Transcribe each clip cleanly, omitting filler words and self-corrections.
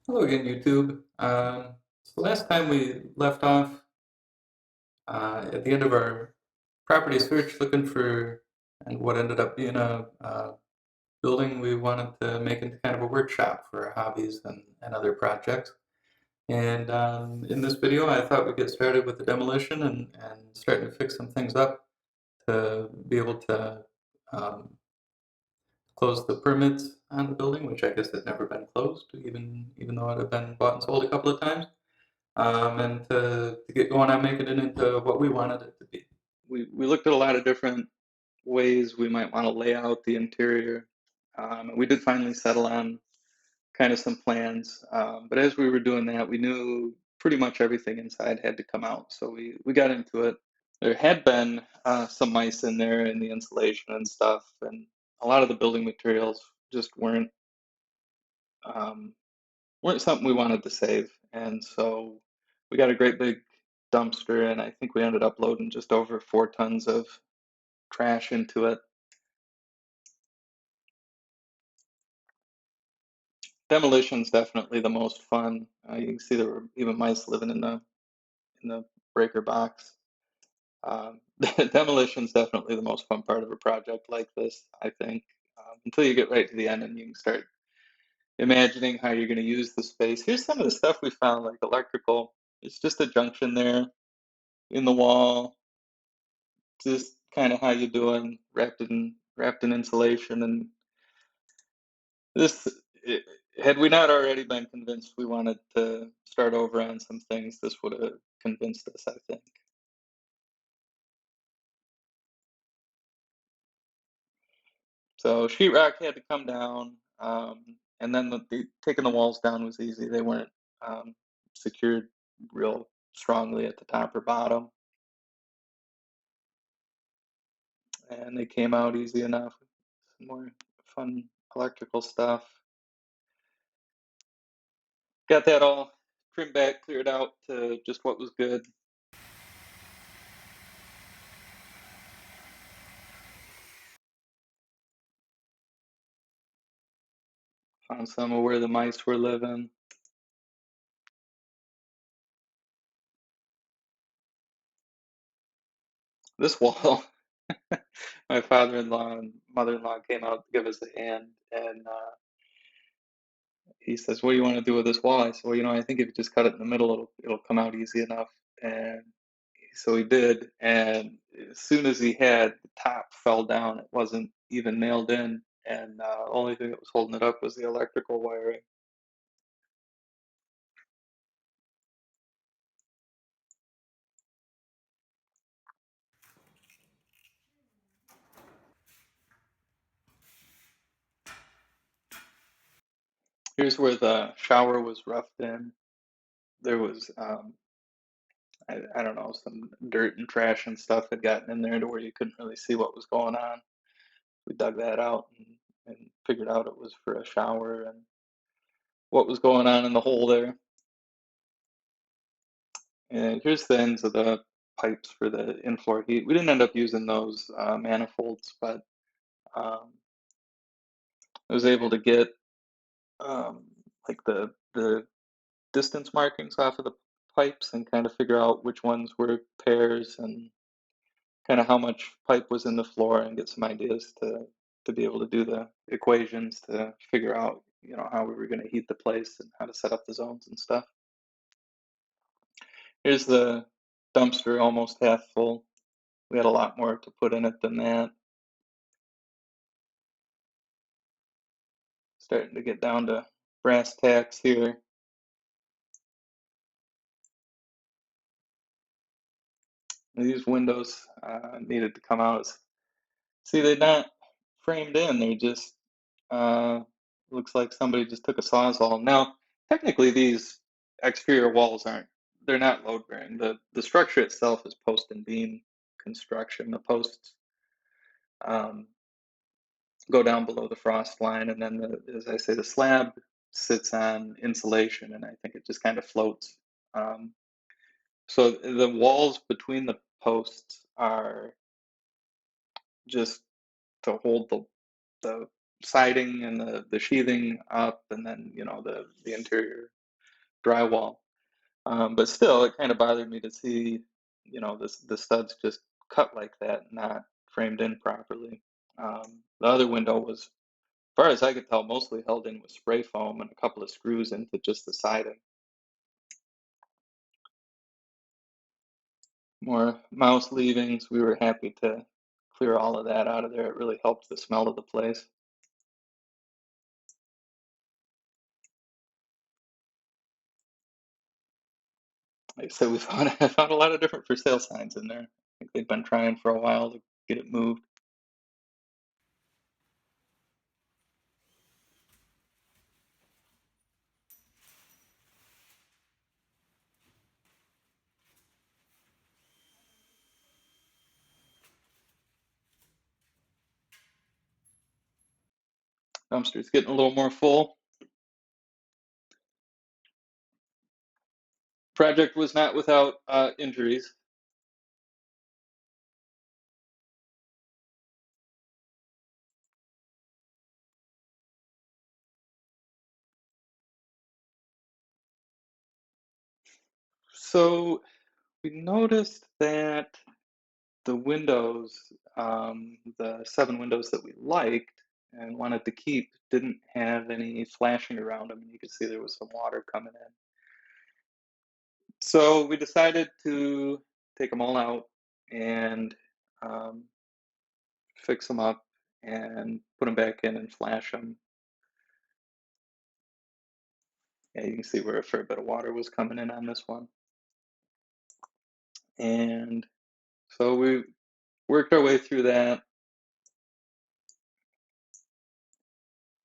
Hello again, YouTube. So last time we left off at the end of our property search, looking for and what ended up being a building we wanted to make into kind of a workshop for our hobbies and other projects. And in this video, I thought we'd get started with the demolition and starting to fix some things up to be able to um, close the permits on the building, which I guess had never been closed, even though it had been bought and sold a couple of times. And to get going on making it into what we wanted it to be. We looked at a lot of different ways we might want to lay out the interior. We did finally settle on kind of some plans, but as we were doing that, we knew pretty much everything inside had to come out. So we got into it. There had been some mice in there in the insulation and stuff, and a lot of the building materials just um, weren't something we wanted to save. And so we got a great big dumpster, and I think we ended up loading just over 4 tons of trash into it. Demolition's definitely the most fun. You can see there were even mice living in the breaker box. Demolition's definitely the most fun part of a project like this, I think, until you get right to the end and you can start imagining how you're going to use the space. Here's some of the stuff we found, like electrical. It's just a junction there in the wall, just kind of how you doing, wrapped in insulation. And this, I had we not already been convinced we wanted to start over on some things, this would have convinced us, I think. So sheetrock had to come down, and then taking the walls down was easy. They weren't secured real strongly at the top or bottom, and they came out easy enough. Some more fun electrical stuff. Got that all trimmed back, cleared out to just what was good. Found some of where the mice were living. This wall, my father-in-law and mother-in-law came out to give us a hand, and he says, "What do you want to do with this wall?" I said, "Well, I think if you just cut it in the middle, it'll come out easy enough." And so he did, and as soon as he had the top fell down, it wasn't even nailed in, and only thing that was holding it up was the electrical wiring. Here's where the shower was roughed in. There was, I don't know, some dirt and trash and stuff had gotten in there to where you couldn't really see what was going on. We dug that out and figured out it was for a shower and what was going on in the hole there. And here's the ends of the pipes for the in-floor heat. We didn't end up using those manifolds, but I was able to get um, like the distance markings off of the pipes and kind of figure out which ones were pairs and kind of how much pipe was in the floor and get some ideas to be able to do the equations to figure out how we were going to heat the place and how to set up the zones and stuff. Here's the dumpster almost half full. We had a lot more to put in it than that. Starting to get down to brass tacks here. These windows needed to come out. See, they're not framed in. They're just uh, looks like somebody just took a sawzall. Now, technically, these exterior walls aren't. They're not load bearing. The structure itself is post and beam construction. The posts um, go down below the frost line, and then as I say, the slab sits on insulation, and I think it just kind of floats. Um, so the walls between the posts are just to hold the siding and the sheathing up, and then the interior drywall. But still, it kind of bothered me to see the studs just cut like that, not framed in properly. The other window was, as far as I could tell, mostly held in with spray foam and a couple of screws into just the siding. More mouse leavings. We were happy to clear all of that out of there. It really helped the smell of the place. Like I said, we found I found a lot of different for sale signs in there. I think they've been trying for a while to get it moved. Dumpster's getting a little more full. Project was not without injuries. So we noticed that the windows, the 7 windows that we liked and wanted to keep, didn't have any flashing around them. You could see there was some water coming in. So we decided to take them all out and um, fix them up and put them back in and flash them. Yeah, you can see where a fair bit of water was coming in on this one. And so we worked our way through that.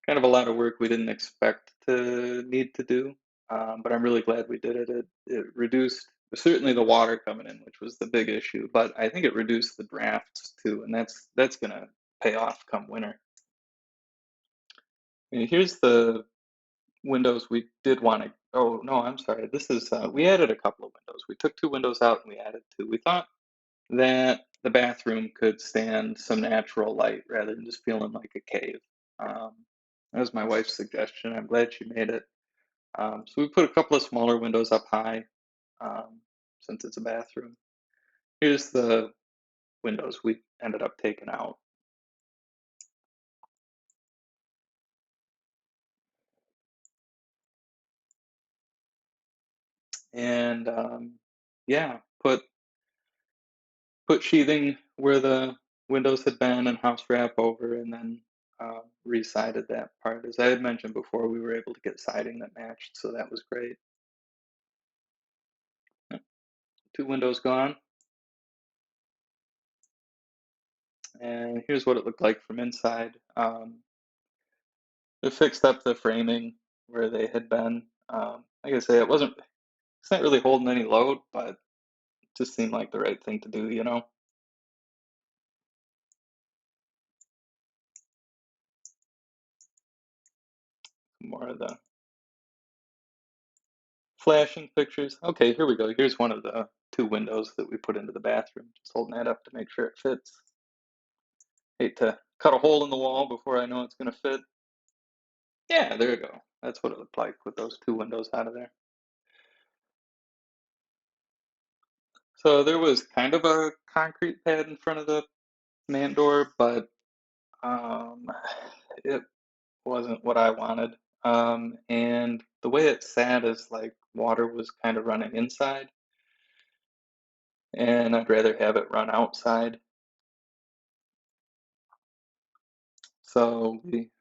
Kind of a lot of work we didn't expect to need to do, but I'm really glad we did it. It reduced certainly the water coming in, which was the big issue, but I think it reduced the drafts too, and that's gonna pay off come winter. And here's the windows we did want to. Oh no, I'm sorry. This is we added a couple of windows. We took 2 windows out and we added 2. We thought that the bathroom could stand some natural light rather than just feeling like a cave. Um, that was my wife's suggestion. I'm glad she made it. So we put a couple of smaller windows up high um, since it's a bathroom. Here's the windows we ended up taking out. And yeah, put sheathing where the windows had been and house wrap over, and then re-sided that part. As I had mentioned before, we were able to get siding that matched, so that was great. Yep, 2 windows gone, and here's what it looked like from inside. It fixed up the framing where they had been. Like I say, it's not really holding any load, but it just seemed like the right thing to do, you know? More of the flashing pictures. Okay, here we go. Here's one of the 2 windows that we put into the bathroom. Just holding that up to make sure it fits. Hate to cut a hole in the wall before I know it's going to fit. Yeah, there you go. That's what it looked like with those 2 windows out of there. So there was kind of a concrete pad in front of the man door, but um, it wasn't what I wanted. And the way it sat is like water was kind of running inside, and I'd rather have it run outside. So we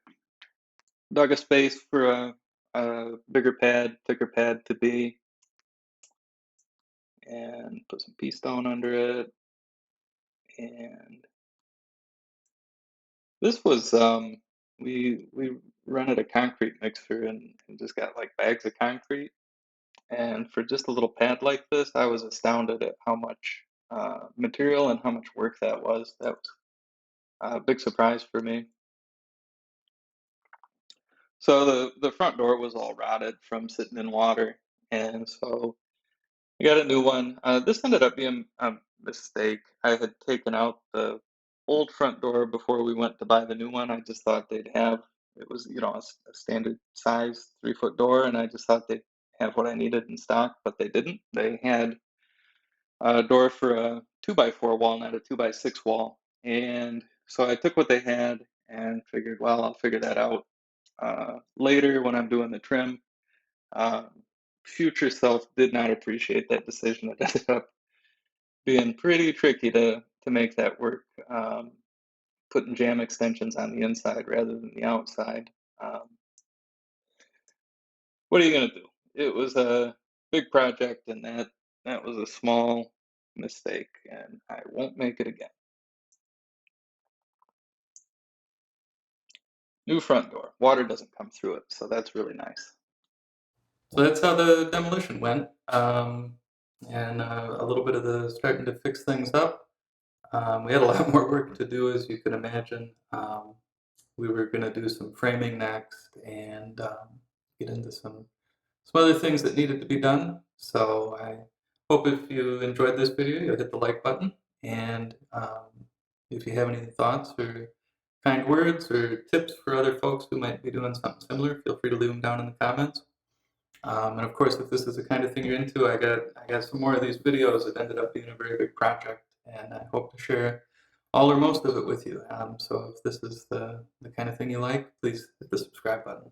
dug a space for a bigger pad, thicker pad to be, and put some pea stone under it. And this was we rented a concrete mixer and just got like bags of concrete. And for just a little pad like this, I was astounded at how much material and how much work that was. That was a big surprise for me. So the front door was all rotted from sitting in water, and so I got a new one. This ended up being a mistake. I had taken out the old front door before we went to buy the new one. I just thought they'd have, it was, a standard size 3-foot door, and I just thought they'd have what I needed in stock, but they didn't. They had a door for a 2x4 wall, not a 2x6 wall. And so I took what they had and figured, well, I'll figure that out later when I'm doing the trim. Um, Future self did not appreciate that decision. It ended up being pretty tricky to make that work. Putting jam extensions on the inside rather than the outside. Um, what are you going to do? It was a big project, and that was a small mistake, and I won't make it again. New front door. Water doesn't come through it, so that's really nice. So that's how the demolition went, and a little bit of the starting to fix things up. We had a lot more work to do, as you can imagine. We were going to do some framing next and get into some other things that needed to be done. So I hope if you enjoyed this video, you'll hit the like button. And if you have any thoughts or kind words or tips for other folks who might be doing something similar, feel free to leave them down in the comments. And of course, if this is the kind of thing you're into, I got some more of these videos that ended up being a very big project, and I hope to share all or most of it with you. So if this is the kind of thing you like, please hit the subscribe button.